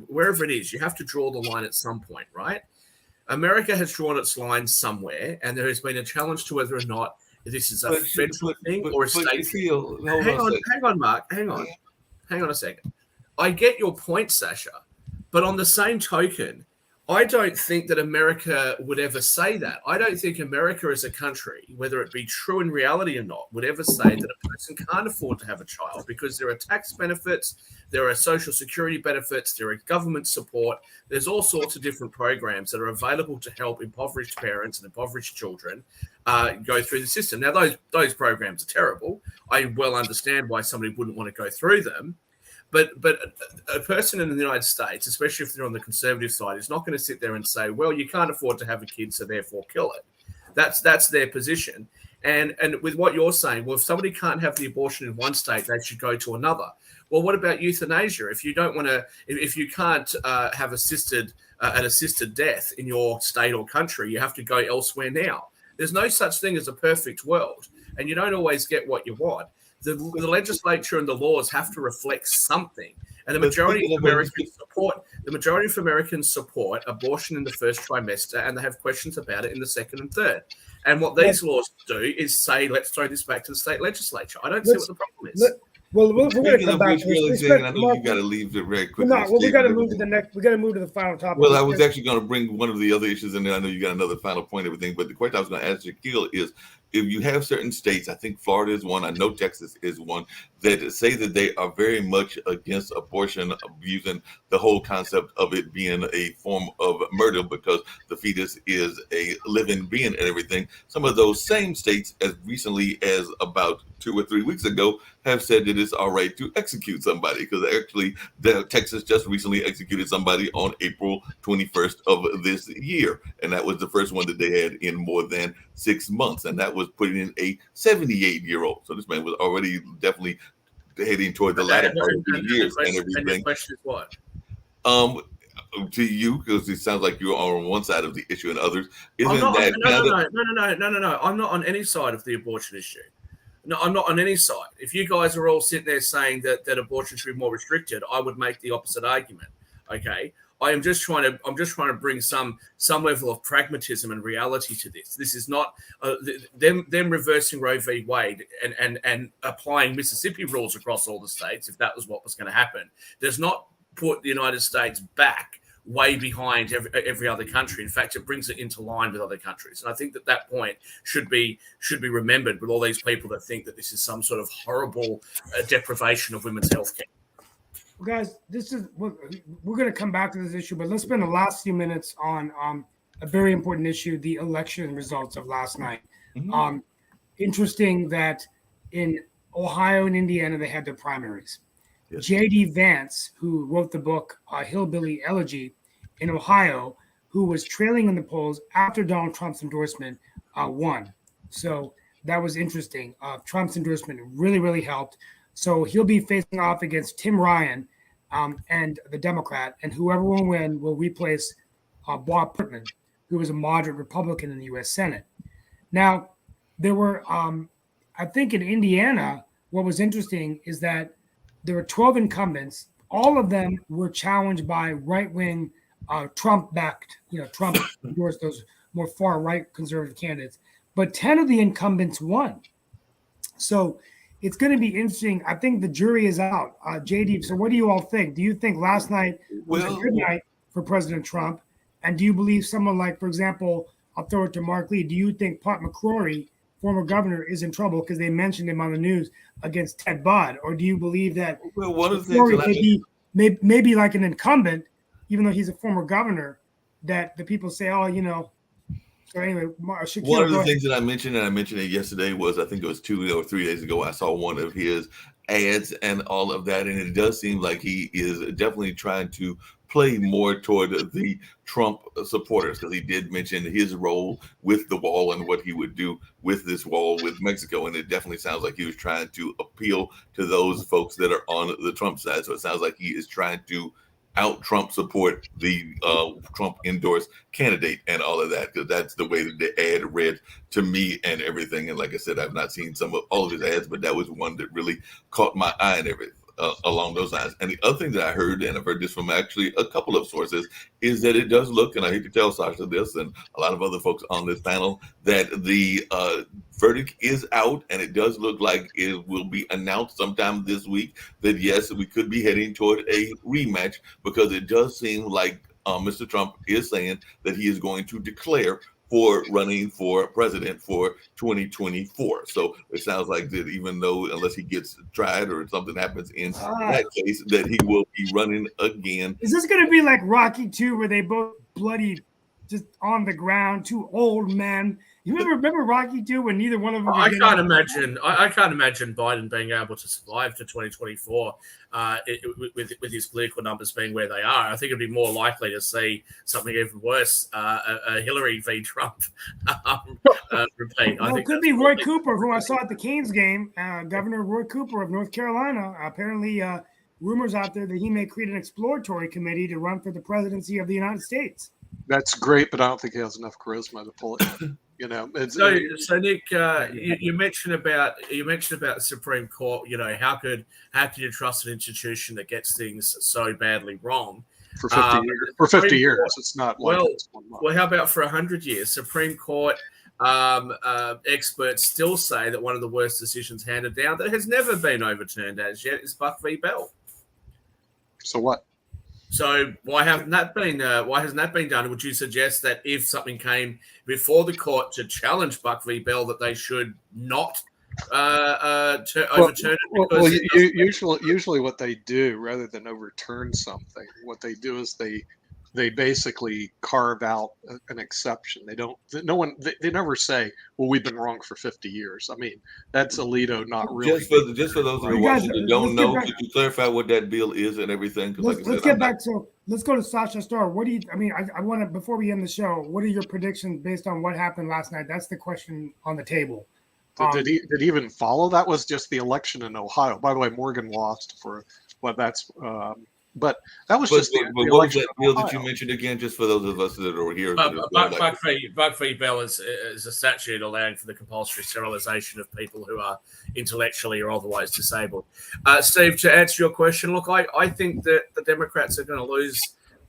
wherever it is, you have to draw the line at some point, right? America has drawn its line somewhere, and there has been a challenge to whether or not this is a federal thing or a state thing. Hang on, Mark. Hang on a second. I get your point, Sasha, but on the same token, I don't think that America would ever say that. I don't think America as a country, whether it be true in reality or not, would ever say that a person can't afford to have a child because there are tax benefits, there are social security benefits, there are government support. There's all sorts of different programs that are available to help impoverished parents and impoverished children go through the system. Now, those programs are terrible. I well understand why somebody wouldn't want to go through them. But a person in the United States, especially if they're on the conservative side, is not going to sit there and say, well, you can't afford to have a kid, so therefore kill it. That's their position. And with what you're saying, well, if somebody can't have the abortion in one state, they should go to another. Well, what about euthanasia? If you don't want to, if you can't have an assisted death in your state or country, you have to go elsewhere now. There's no such thing as a perfect world, and you don't always get what you want. The legislature and the laws have to reflect something, and the majority of Americans support abortion in the first trimester, and they have questions about it in the second and third. And what these laws do is say, let's throw this back to the state legislature. I don't see what the problem is. We're going to come back to this. I know you got to leave it very quickly. No, we got to move to the next. We got to move to the final topic. Well, I was actually going to bring one of the other issues in there. I know you got another final point, everything, but the question I was going to ask Shaquille is, if you have certain states, I think Florida is one, I know Texas is one, that say that they are very much against abortion, using the whole concept of it being a form of murder because the fetus is a living being and everything. Some of those same states, as recently as about 2 or 3 weeks ago, have said that it's all right to execute somebody, because actually Texas just recently executed somebody on April 21st of this year, and that was the first one that they had in more than 6 months, and that was putting in a 78-year-old. So this man was already definitely heading toward the latter part of the years and everything. And your question is what? To you, because it sounds like you're on one side of the issue and others. No. I'm not on any side of the abortion issue. No, I'm not on any side. If you guys are all sitting there saying that abortion should be more restricted, I would make the opposite argument. Okay. I'm just trying to bring some level of pragmatism and reality to this. This is not them reversing Roe v. Wade and applying Mississippi rules across all the states. If that was what was going to happen, does not put the United States back way behind every other country. In fact, it brings it into line with other countries. And I think that point should be remembered with all these people that think that this is some sort of horrible deprivation of women's health care. Well, guys, we're going to come back to this issue, but let's spend the last few minutes on a very important issue, the election results of last night. Mm-hmm. Interesting that in Ohio and Indiana, they had their primaries. Yes. J.D. Vance, who wrote the book Hillbilly Elegy in Ohio, who was trailing in the polls after Donald Trump's endorsement, won. So that was interesting. Trump's endorsement really, really helped. So he'll be facing off against Tim Ryan and the Democrat, and whoever will win will replace Bob Pittman, who was a moderate Republican in the U.S. Senate. Now, there were, I think in Indiana, what was interesting is that there were 12 incumbents. All of them were challenged by right-wing Trump-backed, Trump endorsed those more far-right conservative candidates. But 10 of the incumbents won. So it's going to be interesting. I think the jury is out. JD, so what do you all think? Do you think last night was a good night for President Trump? And do you believe someone like, for example, I'll throw it to Mark Lee, do you think Pat McCrory, former governor, is in trouble because they mentioned him on the news against Ted Budd? Or do you believe that one of the McCrory maybe like an incumbent, even though he's a former governor, that the people say, oh, So anyway, Shaquille, one of the things that I mentioned, and I mentioned it yesterday, was I think it was 2 or 3 days ago, I saw one of his ads and all of that, and it does seem like he is definitely trying to play more toward the Trump supporters, because he did mention his role with the wall and what he would do with this wall with Mexico, and it definitely sounds like he was trying to appeal to those folks that are on the Trump side. So it sounds like he is trying to out-Trump support the Trump-endorsed candidate and all of that, because that's the way that the ad read to me and everything. And like I said, I've not seen all of his ads, but that was one that really caught my eye and everything along those lines. And the other thing that I heard, and I've heard this from actually a couple of sources, is that it does look, and I hate to tell Sasha this and a lot of other folks on this panel, that the verdict is out, and it does look like it will be announced sometime this week that yes, we could be heading toward a rematch, because it does seem like Mr. Trump is saying that he is going to declare for running for president for 2024. So it sounds like that, even though, unless he gets tried or something happens in that case, that he will be running again. Is this going to be like Rocky 2, where they both bloody just on the ground, two old men? You remember Rocky 2 when neither one of them? I can't imagine Biden being able to survive to 2024 with his political numbers being where they are. I think it'd be more likely to see something even worse, a Hillary v. Trump repeat. Well, it could be Roy Cooper, who I saw at the Canes game. Governor Roy Cooper of North Carolina. Apparently, rumors out there that he may create an exploratory committee to run for the presidency of the United States. That's great, but I don't think he has enough charisma to pull it. So Nick, you mentioned about the Supreme Court. How could you trust an institution that gets things so badly wrong for 50 years? For 50 years, it's not like well, how about for 100 years? Supreme Court experts still say that one of the worst decisions handed down that has never been overturned as yet is Buck v. Bell. So what? So why hasn't that been done? Would you suggest that if something came before the court to challenge Buck v. Bell, that they should not overturn it? Well, usually what they do, rather than overturn something, what they do is they basically carve out an exception. They never say, well, we've been wrong for 50 years. I mean, that's Alito not really. Just for those who are watching that don't know, could you clarify what that bill is and everything? Let's go to Sasha Starr. What do you, I want to, before we end the show, what are your predictions based on what happened last night? That's the question on the table. Did he even follow? That was just the election in Ohio. By the way, Morgan lost for what that's. But that was just the election. What was that bill that you mentioned again, just for those of us that are here? Buck v. Bell is a statute allowing for the compulsory sterilisation of people who are intellectually or otherwise disabled. Steve, to answer your question, look, I think that the Democrats are going to lose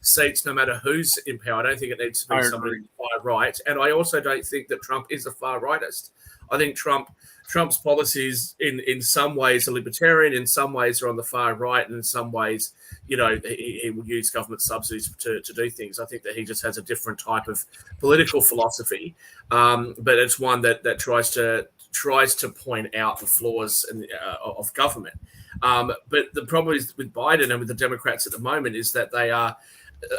seats no matter who's in power. I don't think it needs to be somebody far right. And I also don't think that Trump is a far rightist. I think Trump's policies in some ways are libertarian, in some ways are on the far right, and in some ways, he will use government subsidies to do things. I think that he just has a different type of political philosophy, but it's one that tries to point out the flaws of government. But the problem is with Biden and with the Democrats at the moment is that they are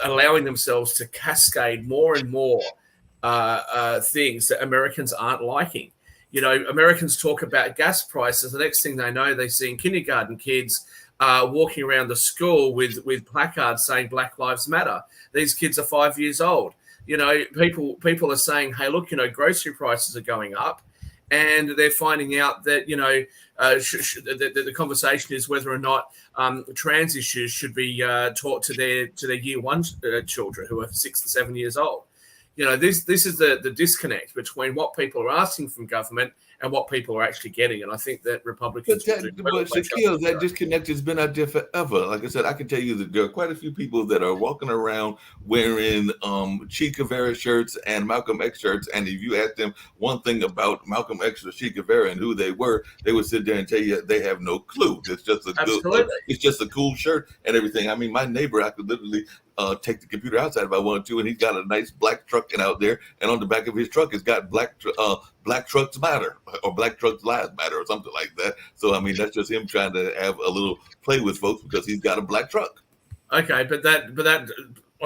allowing themselves to cascade more and more things that Americans aren't liking. Americans talk about gas prices. The next thing they know, they see kindergarten kids walking around the school with placards saying Black Lives Matter. These kids are 5 years old. People are saying, hey, look, grocery prices are going up. and they're finding out that the conversation is whether or not trans issues should be taught to their year one children who are 6 and 7 years old. This is the disconnect between what people are asking from government and what people are actually getting. And I think that Republicans. But Shaquille, that disconnect has been out there forever. Like I said, I can tell you that there are quite a few people that are walking around wearing Che Guevara shirts and Malcolm X shirts. And if you ask them one thing about Malcolm X or Che Guevara and who they were, they would sit there and tell you they have no clue. It's just it's just a cool shirt and everything. I mean, my neighbor, I could literally take the computer outside if I wanted to, and he's got a nice black truck out there, and on the back of his truck it's got black trucks matter or black trucks lives matter or something like that. So I mean, that's just him trying to have a little play with folks because he's got a black truck. Okay, but that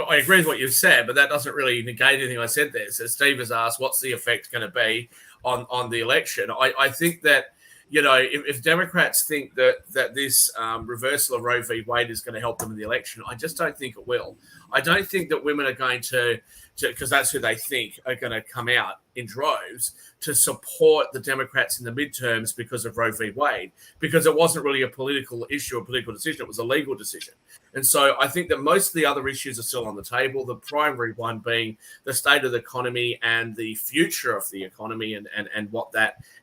I agree with what you've said, but that doesn't really negate anything I said there. So Steve has asked, what's the effect going to be on the election? I think that if Democrats think that this reversal of Roe v. Wade is going to help them in the election, I just don't think it will. I don't think that women are going to because that's who they think are going to come out in droves to support the Democrats in the midterms because of Roe v. Wade, because it wasn't really a political issue, a political decision. It was a legal decision. And so I think that most of the other issues are still on the table, the primary one being the state of the economy and the future of the economy and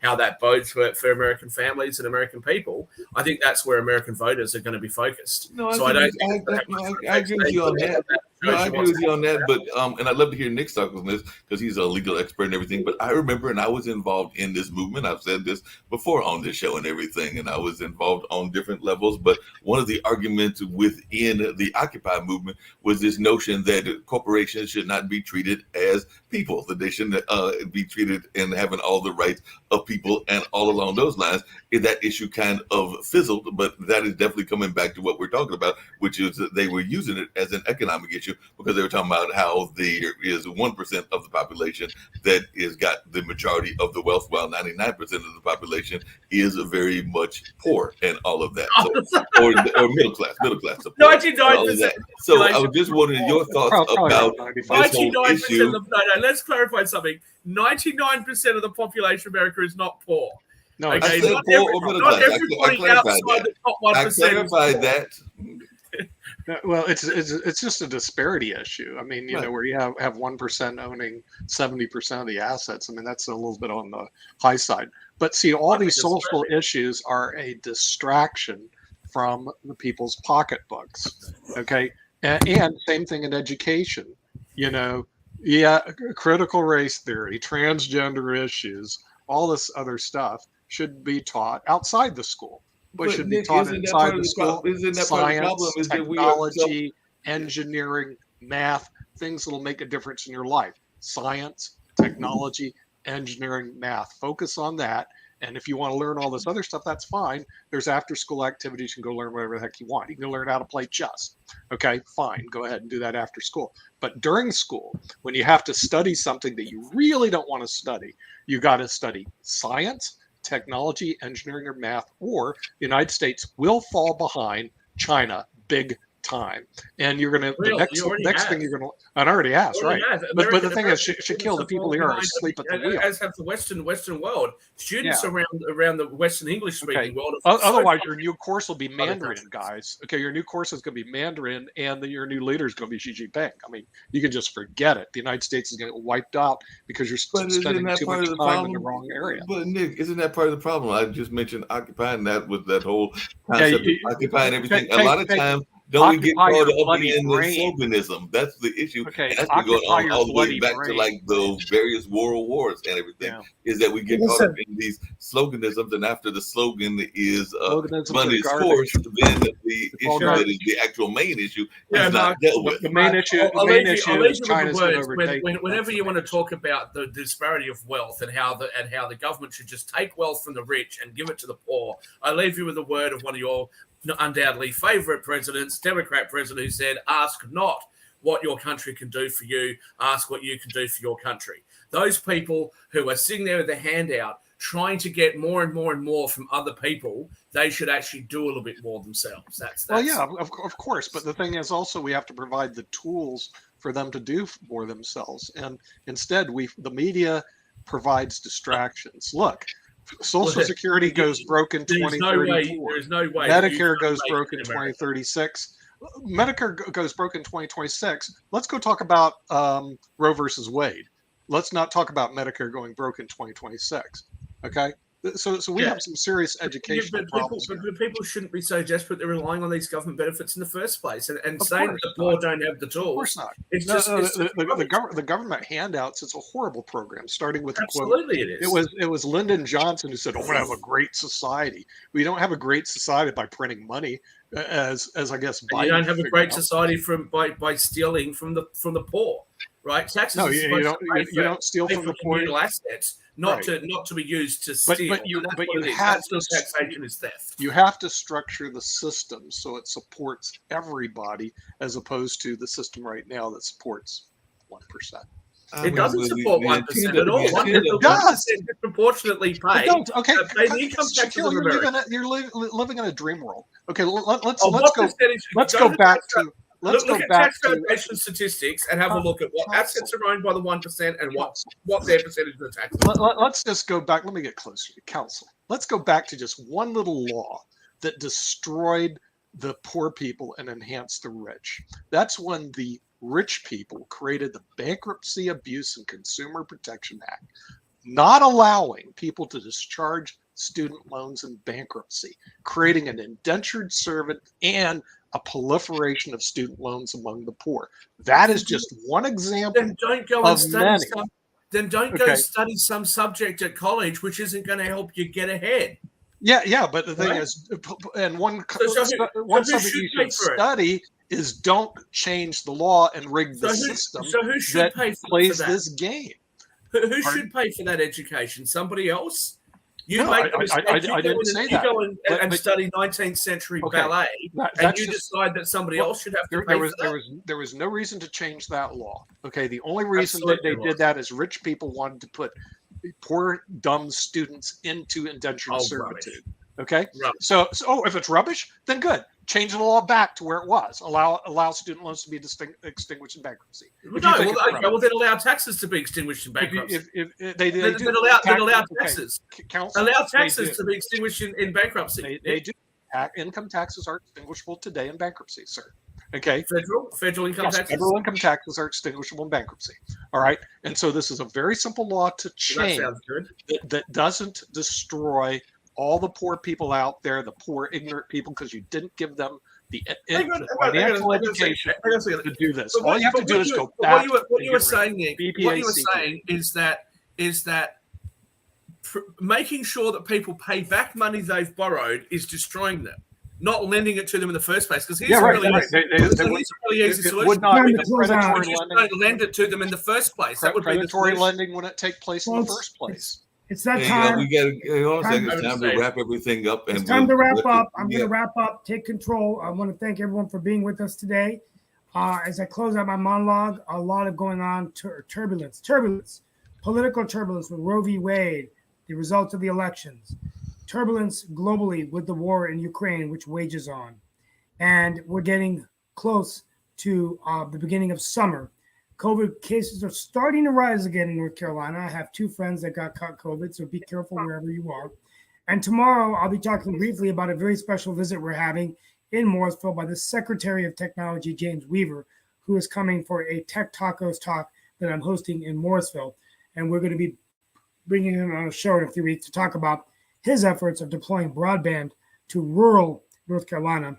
how that bodes for American families and American people. I think that's where American voters are going to be focused. I agree with you on that. I agree with you on that, but and I'd love to hear Nick's talk on this because he's a legal expert and everything. But I remember, and I was involved in this movement. I've said this before on this show and everything, and I was involved on different levels. But one of the arguments within the Occupy movement was this notion that corporations should not be treated as people, that they shouldn't be treated and having all the rights of people, and all along those lines. That issue kind of fizzled, but that is definitely coming back to what we're talking about, which is that they were using it as an economic issue because they were talking about how there is 1% of the population that is got the majority of the wealth, while 99% of the population is very much poor and all of that, or middle class. 99%. So I was just wondering your thoughts about this whole issue. No, let's clarify something. 99% of the population of America is not poor. No, okay, I said poor or middle class. I clarified that. I clarified that. Well, it's just a disparity issue. I mean, where you have 1% owning 70% of the assets. I mean, that's a little bit on the high side. But see, all these social issues are a distraction from the people's pocketbooks. Okay, and same thing in education. Critical race theory, transgender issues, all this other stuff should be taught outside the school. But should be taught inside the school. Science, technology, engineering, math, things that will make a difference in your life. Science, technology, engineering, math. Focus on that. And if you want to learn all this other stuff, that's fine. There's after-school activities. You can go learn whatever the heck you want. You can go learn how to play chess. Okay, fine. Go ahead and do that after school. But during school, when you have to study something that you really don't want to study, you got to study science, technology, engineering, or math, or the United States will fall behind China big time. And you're going to, the next thing you're going to, and already has, right? But the thing is, Shaquille, the people here are asleep at the wheel. As have the Western world. Students around the Western English-speaking world. Otherwise, your new course will be Mandarin, guys. Okay, your new course is going to be Mandarin, and your new leader is going to be Xi Jinping. I mean, you can just forget it. The United States is going to get wiped out because you're spending too much time in the wrong area. But Nick, isn't that part of the problem? I just mentioned occupying that with that whole concept of occupying everything. A lot of times, don't we get caught up in the sloganism? That's the issue. Okay, and that's been going on all the way back to like the various world wars and everything. Yeah. Is that we get caught up in these sloganisms, and after the slogan is money is forced, then the issue that is the actual main issue is not dealt with. The main issue is China's going to overtake. Whenever you want to talk about the disparity of wealth and how the government should just take wealth from the rich and give it to the poor, I leave you with the word of one of your undoubtedly favorite presidents, Democrat president, who said, ask not what your country can do for you, ask what you can do for your country. Those people who are sitting there with their hand out, trying to get more and more and more from other people, they should actually do a little bit more themselves. That's well, yeah, of course. But the thing is also we have to provide the tools for them to do more themselves. And instead, the media provides distractions. Look, Social Security goes broke in 2034. There's no way. Medicare goes broke in 2036. Medicare goes broke in 2026. Let's go talk about Roe versus Wade. Let's not talk about Medicare going broke in 2026. Okay? So we have some serious educational problems. But people shouldn't be so desperate they're relying on these government benefits in the first place. And Of saying course that the poor not. don't have the tools. Of course not. It's No, just, no, it's the government handouts is a horrible program, starting with the quote. absolutely it is. It was Lyndon Johnson who said, "Oh, we're gonna have a great society." We don't have a great society by printing money, as I guess Biden You don't have a figured great out. society by stealing from the poor, right? Taxes. No, are you supposed don't. to pay You don't steal pay from for the poor. communal assets, not Right. to be used to But steal. you And that's but what you it is. have That's not to taxation is theft. you have to structure the system so it supports everybody, as opposed to the system right now that supports 1%. It doesn't support 1% at all. It does. 1% disproportionately pay. Okay, Pay the income taxes Shaquille, of you're America. living in a dream world. Okay, let's Oh, what go. percentage- Let's go go to back tax- to. Let's Look go at back tax to. foundation statistics and have a look at what Council. assets are owned by the 1% and what their percentage of the tax. Let's just go back. Let me get closer to council. Let's go back to just one little law that destroyed the poor people and enhanced the rich. That's when the rich people created the Bankruptcy Abuse and Consumer Protection Act, not allowing people to discharge student loans in bankruptcy, creating an indentured servant and a proliferation of student loans among the poor. That is just one example. Then don't go and of study many. some. Then don't go Okay. study some subject at college, which isn't going to help you get ahead. Yeah, but the thing Right. is, and one So who subject should you pay should for it? study is don't change the law and rig the So system who should that pay for plays that? this game. Who Pardon? should pay for that education? Somebody else? You No, make the I mistake. didn't say You that. go and But- study 19th century Okay, ballet, and that's you just- decide that somebody well, else should have to There, pay there was for that. there was no reason to change that law. Okay, the only reason that Absolutely they was. did that is rich people wanted to put poor dumb students into indentured servitude. Okay, Rubbish. so if it's rubbish, then good. Change the law back to where it was. Allow student loans to be extinguished in bankruptcy. No, If you think it's well, rubbish. then allow taxes to be extinguished in bankruptcy. If they do Then allow okay, taxes. council, Allow they taxes do. to be extinguished in bankruptcy. They do. Income taxes are extinguishable today in bankruptcy, sir. Okay. Federal income Yes, taxes. federal income taxes are extinguishable in bankruptcy. All right. And so this is a very simple law to That change sounds good. that doesn't destroy all the poor people out there, the poor ignorant people, because you didn't give them the financial education to do this. All you have to do is go back. What you were saying BPAC. is that making sure that people pay back money they've borrowed is destroying them, not lending it to them in the first place. Because here's Yeah, a right. really right. here's a really easy It solution. would not be Time to close out. predatory Just lending. don't lend it to them in the first place. That would be the Predatory solution. lending wouldn't take place in the Folks, first place. It's that Hey, time. we got to Time it's time to wrap everything up. And It's time to wrap let up. the- I'm yeah. going to wrap up. Take control. I want to thank everyone for being with us today. As I close out my monologue, a lot of going on. Turbulence, political turbulence with Roe v. Wade, the results of the elections, turbulence globally with the war in Ukraine, which wages on, and we're getting close to the beginning of summer. COVID cases are starting to rise again in North Carolina. I have two friends that got caught COVID, so be careful wherever you are. And tomorrow I'll be talking briefly about a very special visit we're having in Morrisville by the Secretary of Technology, James Weaver, who is coming for a Tech Tacos talk that I'm hosting in Morrisville. And we're going to be bringing him on a show in a few weeks to talk about his efforts of deploying broadband to rural North Carolina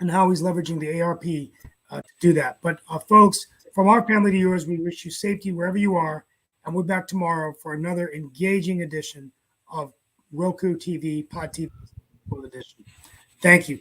and how he's leveraging the ARP to do that. But folks, from our family to yours, we wish you safety wherever you are. And we're back tomorrow for another engaging edition of Roku TV, Pod TV edition. Thank you.